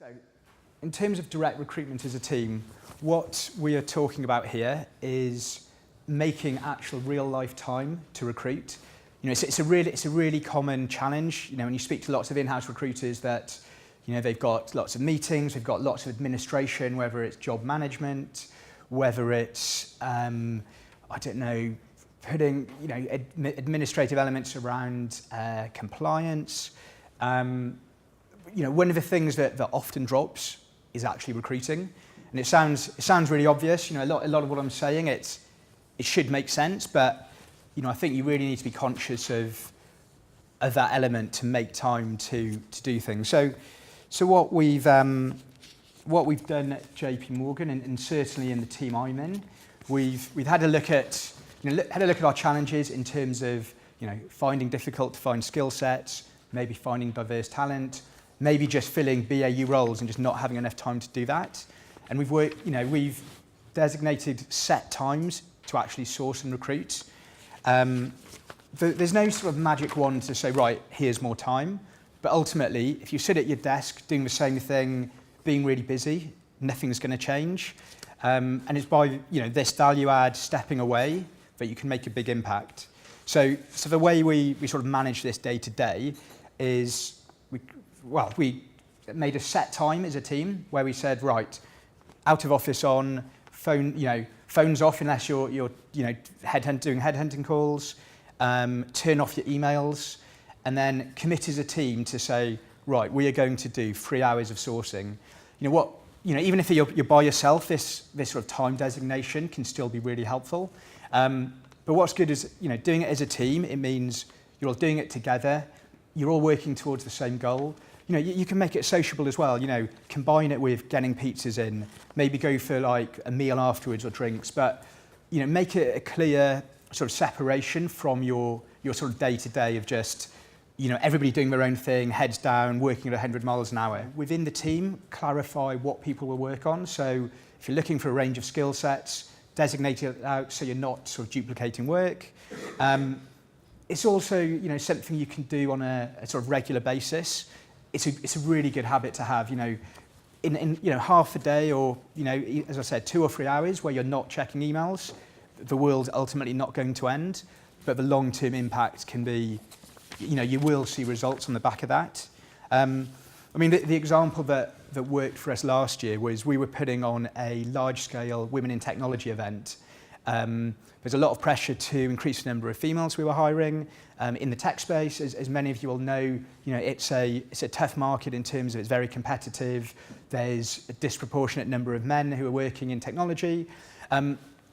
So, in terms of direct recruitment as a team, what we are talking about here is making actual real-life time to recruit. You know, it's a really common challenge. You know, when you speak to lots of in-house recruiters, that they've got lots of meetings, they've got lots of administration, whether it's job management, whether it's putting administrative elements around compliance. One of the things that often drops is actually recruiting, and it sounds really obvious. A lot of what I'm saying, it should make sense, but I think you really need to be conscious of that element to make time to do things. So what we've done at JP Morgan, and certainly in the team I'm in, we've had a look at our challenges in terms of finding difficult to find skill sets, maybe finding diverse talent, maybe just filling BAU roles and just not having enough time to do that. And we've designated set times to actually source and recruit. There's no sort of magic wand to say, right, here's more time. But ultimately, if you sit at your desk doing the same thing, being really busy, nothing's going to change. And it's by this value add stepping away that you can make a big impact. So the way we sort of manage this day to day is we made a set time as a team where we said, right, out of office on, phones off unless you're doing headhunting calls, turn off your emails, and then commit as a team to say, right, we are going to do 3 hours of sourcing. Even if you're by yourself, this sort of time designation can still be really helpful. But what's good is, doing it as a team, it means you're all doing it together, you're all working towards the same goal. You can make it sociable as well, combine it with getting pizzas in, maybe go for like a meal afterwards or drinks, but, make it a clear sort of separation from your sort of day-to-day of just, everybody doing their own thing, heads down, working at 100 miles an hour. Within the team, clarify what people will work on. So if you're looking for a range of skill sets, designate it out so you're not sort of duplicating work. It's also, something you can do on a sort of regular basis. It's a really good habit to have, in half a day or, as I said, 2 or 3 hours where you're not checking emails. The world's ultimately not going to end, but the long-term impact can be, you will see results on the back of that. The example that worked for us last year was we were putting on a large-scale Women in Technology event. There's a lot of pressure to increase the number of females we were hiring in the tech space. As many of you will know, it's a tough market in terms of it's very competitive. There's a disproportionate number of men who are working in technology.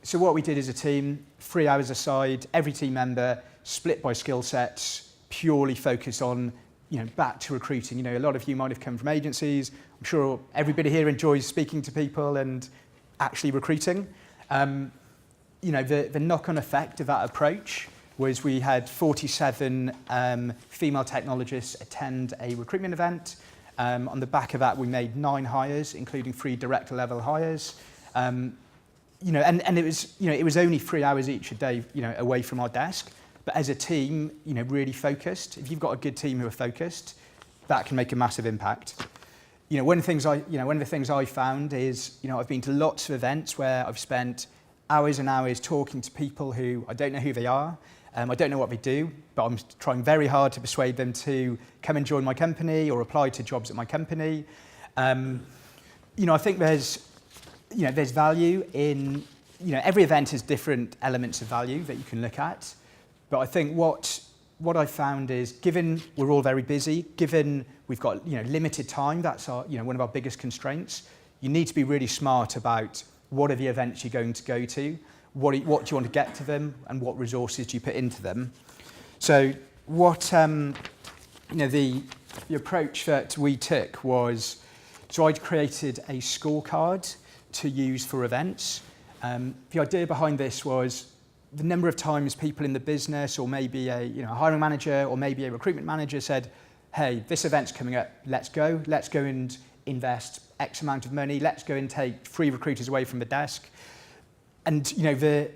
So what we did as a team, 3 hours aside, every team member split by skill sets, purely focused on, back to recruiting. A lot of you might have come from agencies. I'm sure everybody here enjoys speaking to people and actually recruiting. The knock-on effect of that approach was we had 47 female technologists attend a recruitment event. On the back of that, we made 9 hires, including 3 director-level hires. And it was only 3 hours each a day, away from our desk. But as a team, really focused. If you've got a good team who are focused, that can make a massive impact. One of the things I found is, I've been to lots of events where I've spent hours and hours talking to people who I don't know who they are. I don't know what they do, but I'm trying very hard to persuade them to come and join my company or apply to jobs at my company. I think there's value in, every event has different elements of value that you can look at. But I think what I found is, given we're all very busy, given we've got limited time, that's our one of our biggest constraints. You need to be really smart about what are the events you're going to go to, what do you want to get to them, and what resources do you put into them. So what the approach that we took was, so I'd created a scorecard to use for events. The idea behind this was the number of times people in the business, or maybe a hiring manager, or maybe a recruitment manager said, hey, this event's coming up, let's go and invest X amount of money, let's go and take 3 recruiters away from the desk. And the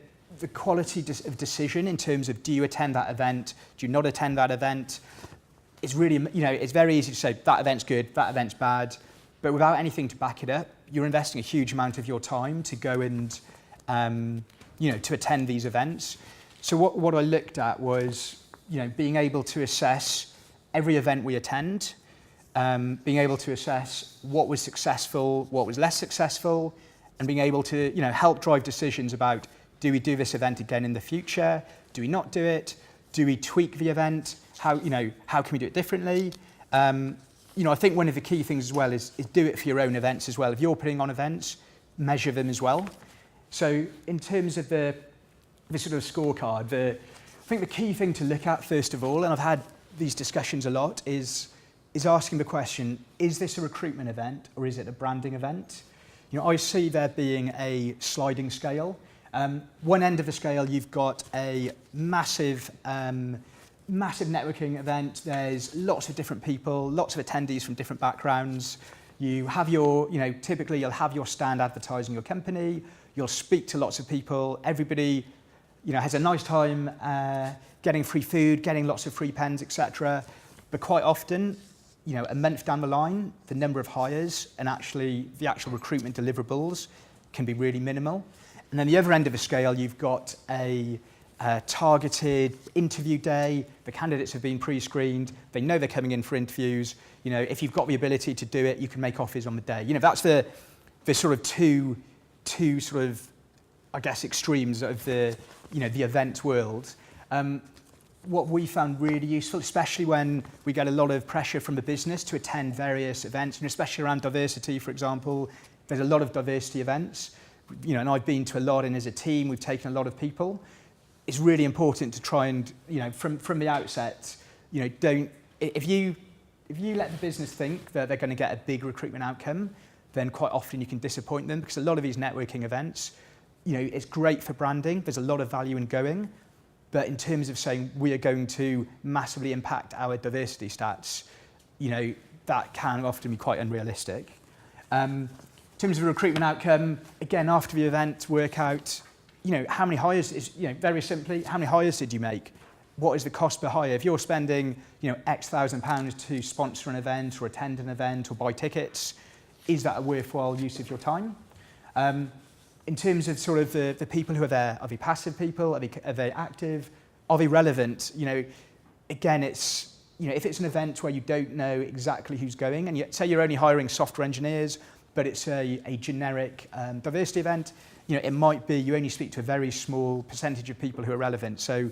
quality of decision in terms of, do you attend that event, do you not attend that event, it's really, it's very easy to say that event's good, that event's bad. but without anything to back it up, you're investing a huge amount of your time to go and, to attend these events. So what I looked at was, being able to assess every event we attend, being able to assess what was successful, what was less successful, and being able to, help drive decisions about, do we do this event again in the future? Do we not do it? Do we tweak the event? How can we do it differently? I think one of the key things as well is do it for your own events as well. If you're putting on events, measure them as well. So in terms of the sort of scorecard, I think the key thing to look at first of all, and I've had these discussions a lot, is asking the question, is this a recruitment event or is it a branding event? I see there being a sliding scale. One end of the scale, you've got a massive networking event. There's lots of different people, lots of attendees from different backgrounds. You have your, typically you'll have your stand advertising your company. You'll speak to lots of people. Everybody, has a nice time getting free food, getting lots of free pens, etc. But quite often, a month down the line, the number of hires and actually the actual recruitment deliverables can be really minimal. And then the other end of the scale, you've got a targeted interview day. The candidates have been pre-screened. They know they're coming in for interviews. If you've got the ability to do it, you can make offers on the day. That's the sort of two sort of, I guess, extremes of the event world. What we found really useful, especially when we get a lot of pressure from the business to attend various events, and especially around diversity, for example, there's a lot of diversity events. And I've been to a lot, and as a team, we've taken a lot of people. It's really important to try and, from the outset, if you let the business think that they're going to get a big recruitment outcome, then quite often you can disappoint them, because a lot of these networking events, it's great for branding. There's a lot of value in going. But in terms of saying we are going to massively impact our diversity stats, that can often be quite unrealistic. In terms of a recruitment outcome, again, after the event, work out, how many hires very simply, how many hires did you make? What is the cost per hire? If you're spending, X £1,000 to sponsor an event or attend an event or buy tickets, is that a worthwhile use of your time? In terms of sort of the people who are there, are they passive people? Are they active? Are they relevant? Again, it's, if it's an event where you don't know exactly who's going, and say you're only hiring software engineers, but it's a generic diversity event, it might be you only speak to a very small percentage of people who are relevant. So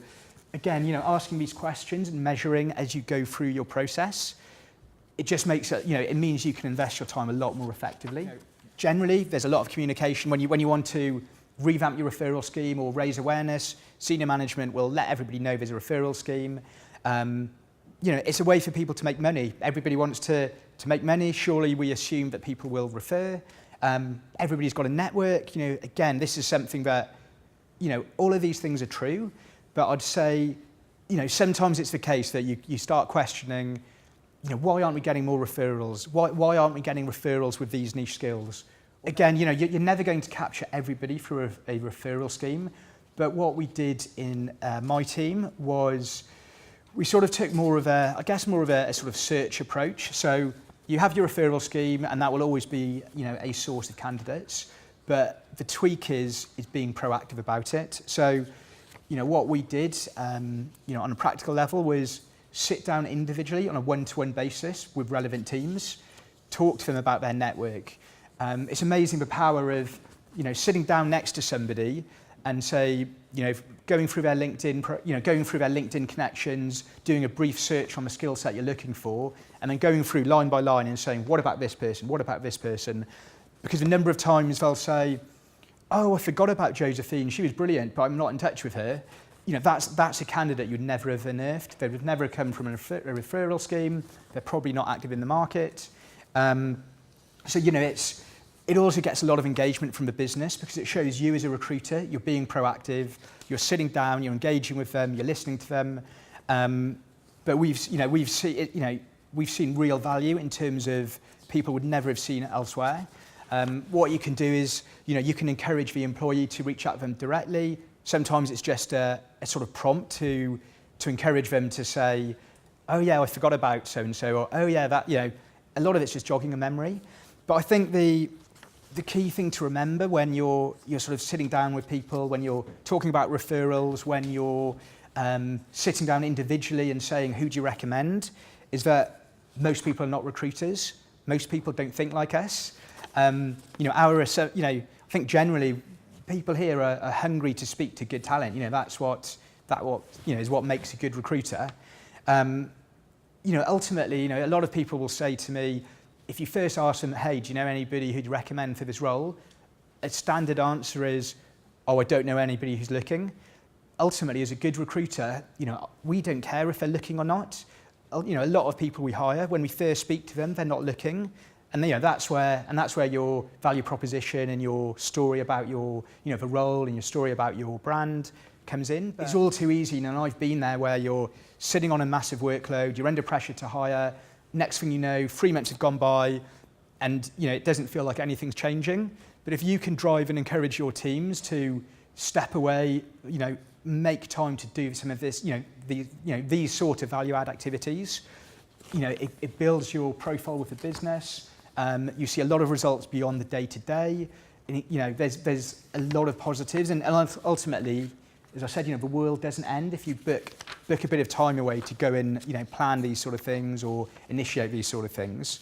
again, asking these questions and measuring as you go through your process, it just makes it, it means you can invest your time a lot more effectively. Generally, there's a lot of communication. When you want to revamp your referral scheme or raise awareness, senior management will let everybody know there's a referral scheme. It's a way for people to make money. Everybody wants to make money. Surely we assume that people will refer. Everybody's got a network. Again, this is something that, all of these things are true, but I'd say, sometimes it's the case that you start questioning, why aren't we getting more referrals? Why aren't we getting referrals with these niche skills? Again, you're never going to capture everybody through a referral scheme, but what we did in my team was we sort of took more of a sort of search approach. So you have your referral scheme, and that will always be, a source of candidates, but the tweak is being proactive about it. So, what we did, on a practical level was sit down individually on a one-to-one basis with relevant teams, talk to them about their network. It's amazing the power of, sitting down next to somebody and say, going through their LinkedIn connections, doing a brief search on the skill set you're looking for, and then going through line by line and saying, what about this person? What about this person? Because a number of times they'll say, oh, I forgot about Josephine. She was brilliant, but I'm not in touch with her. That's a candidate you'd never have unearthed. They would never have come from a referral scheme. They're probably not active in the market. It also gets a lot of engagement from the business because it shows you as a recruiter, you're being proactive, you're sitting down, you're engaging with them, you're listening to them. But we've seen real value in terms of people would never have seen it elsewhere. What you can do is, you can encourage the employee to reach out to them directly. Sometimes it's just a sort of prompt to encourage them to say, oh yeah, I forgot about so-and-so, or oh yeah, that, a lot of it's just jogging a memory. But I think the key thing to remember when you're sort of sitting down with people, when you're talking about referrals, when you're sitting down individually and saying, who do you recommend, is that most people are not recruiters. Most people don't think like us. I think generally people here are hungry to speak to good talent. That's what is what makes a good recruiter. Ultimately, a lot of people will say to me, if you first ask them, hey, do you know anybody who'd recommend for this role? A standard answer is, oh, I don't know anybody who's looking. Ultimately, as a good recruiter, we don't care if they're looking or not. A lot of people we hire, when we first speak to them, they're not looking. And that's where your value proposition and your story about your, the role and your story about your brand comes in. But it's all too easy, and I've been there where you're sitting on a massive workload, you're under pressure to hire. Next thing you know, 3 months have gone by, and it doesn't feel like anything's changing. But if you can drive and encourage your teams to step away, make time to do some of this, these sort of value-add activities, it builds your profile with the business. You see a lot of results beyond the day-to-day. There's a lot of positives, and ultimately, as I said, the world doesn't end if you book a bit of time away to go and plan these sort of things or initiate these sort of things.